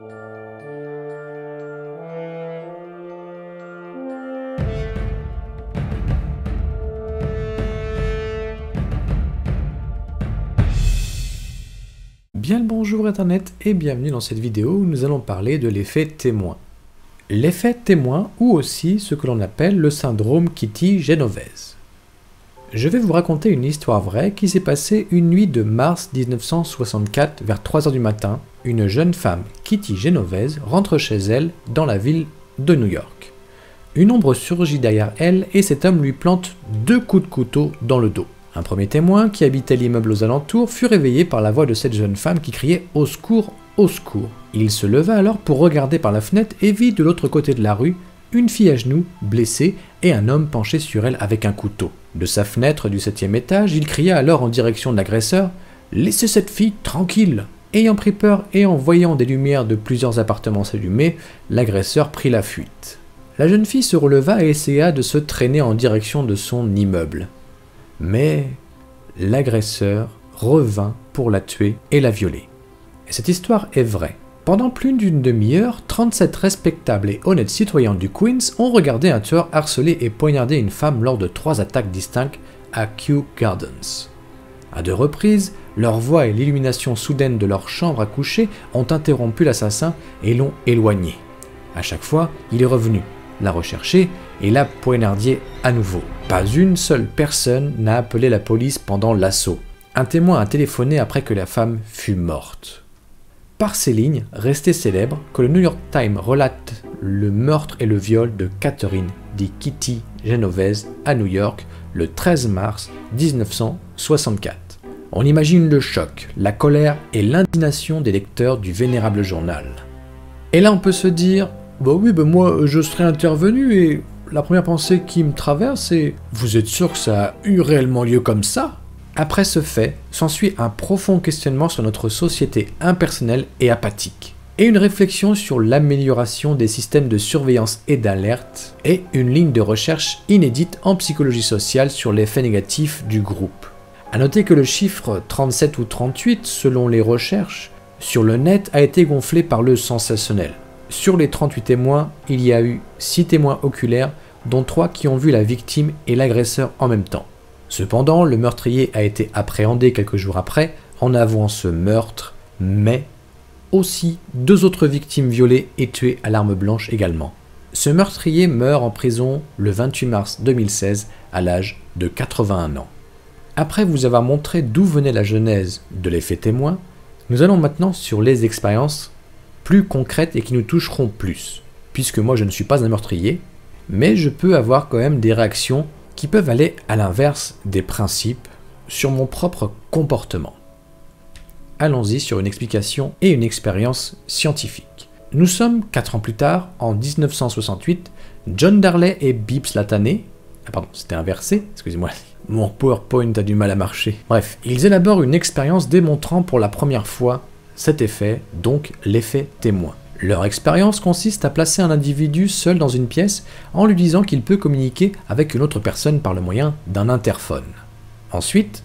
Bien le bonjour internet et bienvenue dans cette vidéo où nous allons parler de l'effet témoin. L'effet témoin ou aussi ce que l'on appelle le syndrome Kitty Genovese. Je vais vous raconter une histoire vraie qui s'est passée une nuit de mars 1964 vers 3 h du matin. Une jeune femme, Kitty Genovese, rentre chez elle dans la ville de New York. Une ombre surgit derrière elle et cet homme lui plante 2 coups de couteau dans le dos. Un premier témoin qui habitait l'immeuble aux alentours fut réveillé par la voix de cette jeune femme qui criait « Au secours, au secours !». Il se leva alors pour regarder par la fenêtre et vit de l'autre côté de la rue une fille à genoux, blessée, et un homme penché sur elle avec un couteau. De sa fenêtre du 7e étage, il cria alors en direction de l'agresseur « Laissez cette fille tranquille !». Ayant pris peur et en voyant des lumières de plusieurs appartements s'allumer, l'agresseur prit la fuite. La jeune fille se releva et essaya de se traîner en direction de son immeuble. Mais l'agresseur revint pour la tuer et la violer. Et cette histoire est vraie. Pendant plus d'une demi-heure, 37 respectables et honnêtes citoyens du Queens ont regardé un tueur harceler et poignarder une femme lors de 3 attaques distinctes à Kew Gardens. À 2 reprises, leur voix et l'illumination soudaine de leur chambre à coucher ont interrompu l'assassin et l'ont éloigné. À chaque fois, il est revenu, l'a recherché et l'a poignardé à nouveau. Pas une seule personne n'a appelé la police pendant l'assaut. Un témoin a téléphoné après que la femme fut morte. Par ces lignes, restées célèbres, que le New York Times relate le meurtre et le viol de Catherine dit Kitty Genovese à New York le 13 mars 1964. On imagine le choc, la colère et l'indignation des lecteurs du vénérable journal. Et là on peut se dire bah oui, moi je serais intervenu et la première pensée qui me traverse est « Vous êtes sûr que ça a eu réellement lieu comme ça ?» Après ce fait, s'ensuit un profond questionnement sur notre société impersonnelle et apathique, et une réflexion sur l'amélioration des systèmes de surveillance et d'alerte, et une ligne de recherche inédite en psychologie sociale sur l'effet négatif du groupe. A noter que le chiffre 37 ou 38, selon les recherches, sur le net a été gonflé par le sensationnel. Sur les 38 témoins, il y a eu 6 témoins oculaires, dont 3 qui ont vu la victime et l'agresseur en même temps. Cependant, le meurtrier a été appréhendé quelques jours après, en avouant ce meurtre, mais aussi 2 autres victimes violées et tuées à l'arme blanche également. Ce meurtrier meurt en prison le 28 mars 2016 à l'âge de 81 ans. Après vous avoir montré d'où venait la genèse de l'effet témoin, nous allons maintenant sur les expériences plus concrètes et qui nous toucheront plus, puisque moi je ne suis pas un meurtrier, mais je peux avoir quand même des réactions qui peuvent aller à l'inverse des principes sur mon propre comportement. Allons-y sur une explication et une expérience scientifique. Nous sommes 4 ans plus tard, en 1968, John Darley et Bibbs Latané, c'était inversé, excusez-moi, mon PowerPoint a du mal à marcher. Bref, ils élaborent une expérience démontrant pour la première fois cet effet, donc l'effet témoin. Leur expérience consiste à placer un individu seul dans une pièce en lui disant qu'il peut communiquer avec une autre personne par le moyen d'un interphone. Ensuite,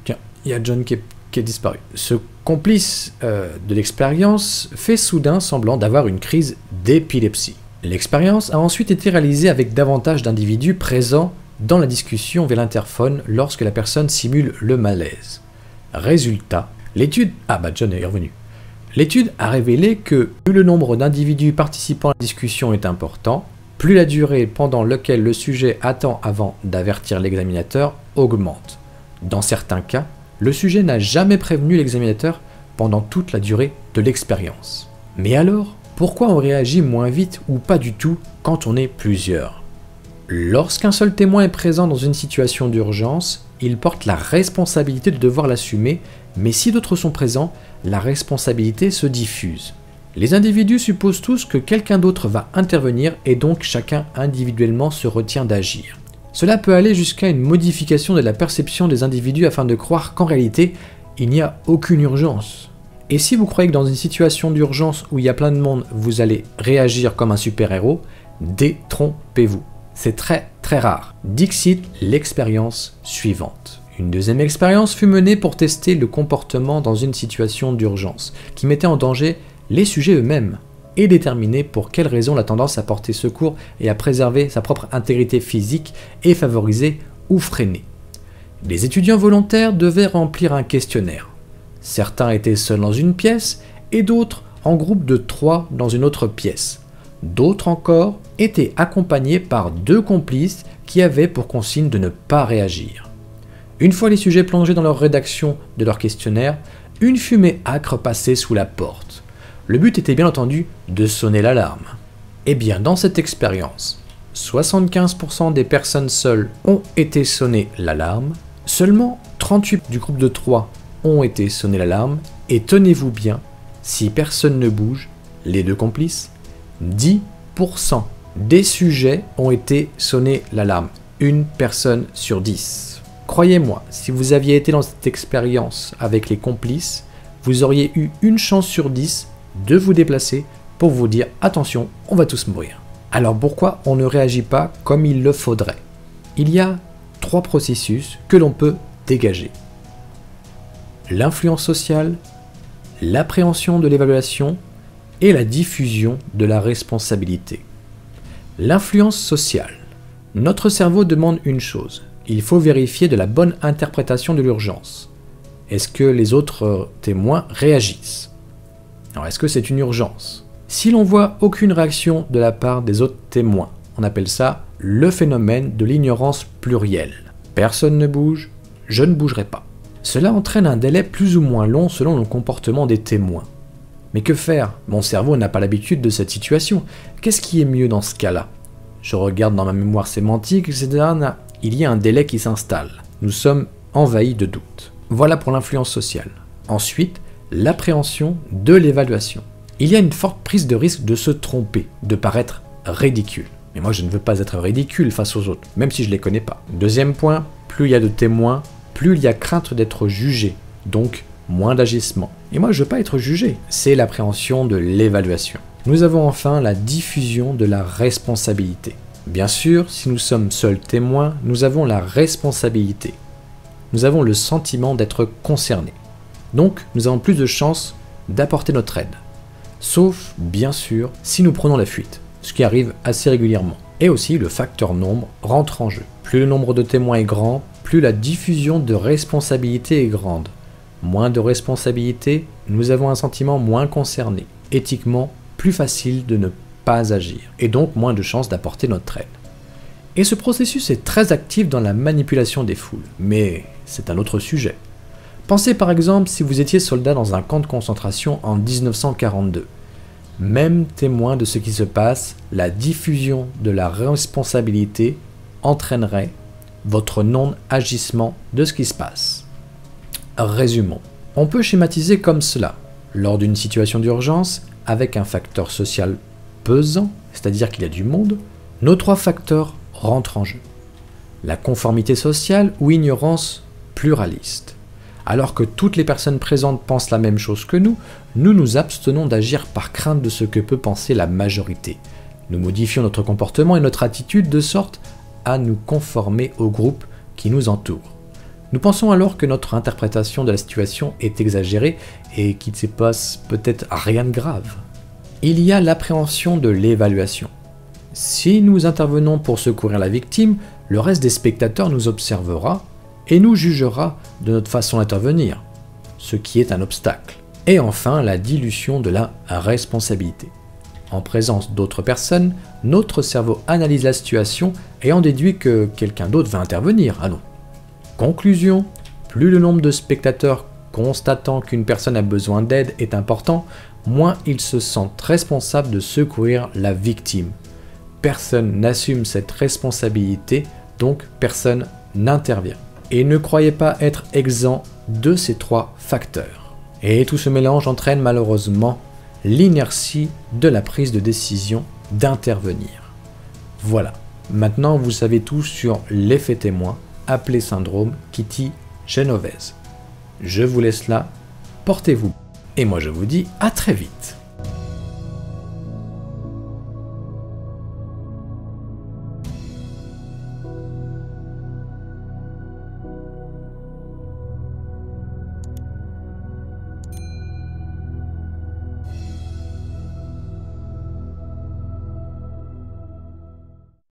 tiens, il y a John qui est disparu. Ce complice de l'expérience fait soudain semblant d'avoir une crise d'épilepsie. L'expérience a ensuite été réalisée avec davantage d'individus présents dans la discussion via l'interphone lorsque la personne simule le malaise. Résultat, l'étude... John est revenu. L'étude a révélé que plus le nombre d'individus participant à la discussion est important, plus la durée pendant laquelle le sujet attend avant d'avertir l'examinateur augmente. Dans certains cas, le sujet n'a jamais prévenu l'examinateur pendant toute la durée de l'expérience. Mais alors, pourquoi on réagit moins vite ou pas du tout quand on est plusieurs? Lorsqu'un seul témoin est présent dans une situation d'urgence, il porte la responsabilité de devoir l'assumer, mais si d'autres sont présents, la responsabilité se diffuse. Les individus supposent tous que quelqu'un d'autre va intervenir et donc chacun individuellement se retient d'agir. Cela peut aller jusqu'à une modification de la perception des individus afin de croire qu'en réalité, il n'y a aucune urgence. Et si vous croyez que dans une situation d'urgence où il y a plein de monde, vous allez réagir comme un super-héros, détrompez-vous. C'est très très rare. Dixit l'expérience suivante. Une deuxième expérience fut menée pour tester le comportement dans une situation d'urgence, qui mettait en danger les sujets eux-mêmes, et déterminer pour quelles raisons la tendance à porter secours et à préserver sa propre intégrité physique est favorisée ou freinée. Les étudiants volontaires devaient remplir un questionnaire. Certains étaient seuls dans une pièce et d'autres en groupe de 3 dans une autre pièce. D'autres encore étaient accompagnés par 2 complices qui avaient pour consigne de ne pas réagir. Une fois les sujets plongés dans leur rédaction de leur questionnaire, une fumée âcre passait sous la porte. Le but était bien entendu de sonner l'alarme. Eh bien, dans cette expérience, 75% des personnes seules ont été sonnées l'alarme, seulement 38 du groupe de 3 ont été sonnés l'alarme, et tenez-vous bien, si personne ne bouge, les 2 complices, 10% des sujets ont été sonnés l'alarme, une personne sur 10. Croyez-moi, si vous aviez été dans cette expérience avec les complices, vous auriez eu une chance sur 10 de vous déplacer pour vous dire « Attention, on va tous mourir ». Alors pourquoi on ne réagit pas comme il le faudrait? Il y a 3 processus que l'on peut dégager. L'influence sociale, l'appréhension de l'évaluation et la diffusion de la responsabilité. L'influence sociale. Notre cerveau demande une chose. Il faut vérifier de la bonne interprétation de l'urgence. Est-ce que les autres témoins réagissent? Alors, est-ce que c'est une urgence? Si l'on voit aucune réaction de la part des autres témoins, on appelle ça le phénomène de l'ignorance plurielle. Personne ne bouge, je ne bougerai pas. Cela entraîne un délai plus ou moins long selon le comportement des témoins. Mais que faire? Mon cerveau n'a pas l'habitude de cette situation. Qu'est-ce qui est mieux dans ce cas-là? Je regarde dans ma mémoire sémantique, etc. Il y a un délai qui s'installe. Nous sommes envahis de doutes. Voilà pour l'influence sociale. Ensuite, l'appréhension de l'évaluation. Il y a une forte prise de risque de se tromper, de paraître ridicule. Mais moi je ne veux pas être ridicule face aux autres, même si je ne les connais pas. Deuxième point, plus il y a de témoins, plus il y a crainte d'être jugé, donc moins d'agissement. Et moi je ne veux pas être jugé, c'est l'appréhension de l'évaluation. Nous avons enfin la diffusion de la responsabilité. Bien sûr, si nous sommes seuls témoins, nous avons la responsabilité. Nous avons le sentiment d'être concernés. Donc, nous avons plus de chances d'apporter notre aide. Sauf, bien sûr, si nous prenons la fuite, ce qui arrive assez régulièrement. Et aussi, le facteur nombre rentre en jeu. Plus le nombre de témoins est grand, plus la diffusion de responsabilité est grande. Moins de responsabilité, nous avons un sentiment moins concerné. Éthiquement, plus facile de ne pas agir, et donc moins de chances d'apporter notre aide. Et ce processus est très actif dans la manipulation des foules, mais c'est un autre sujet. Pensez par exemple si vous étiez soldat dans un camp de concentration en 1942. Même témoin de ce qui se passe, la diffusion de la responsabilité entraînerait votre non-agissement de ce qui se passe. Résumons. On peut schématiser comme cela. Lors d'une situation d'urgence, avec un facteur social pesant, c'est-à-dire qu'il y a du monde, nos 3 facteurs rentrent en jeu. La conformité sociale ou ignorance pluraliste. Alors que toutes les personnes présentes pensent la même chose que nous, nous nous abstenons d'agir par crainte de ce que peut penser la majorité. Nous modifions notre comportement et notre attitude de sorte à nous conformer au groupe qui nous entoure. Nous pensons alors que notre interprétation de la situation est exagérée et qu'il ne se passe peut-être rien de grave. Il y a l'appréhension de l'évaluation. Si nous intervenons pour secourir la victime, le reste des spectateurs nous observera et nous jugera de notre façon d'intervenir, ce qui est un obstacle. Et enfin, la dilution de la responsabilité. En présence d'autres personnes, notre cerveau analyse la situation et en déduit que quelqu'un d'autre va intervenir. Ah non. Conclusion, plus le nombre de spectateurs constatant qu'une personne a besoin d'aide est important, moins ils se sentent responsables de secourir la victime. Personne n'assume cette responsabilité, donc personne n'intervient. Et ne croyez pas être exempt de ces 3 facteurs. Et tout ce mélange entraîne malheureusement l'inertie de la prise de décision d'intervenir. Voilà, maintenant vous savez tout sur l'effet témoin, appelé syndrome Kitty-Genovese. Je vous laisse là, portez-vous. Et moi je vous dis à très vite.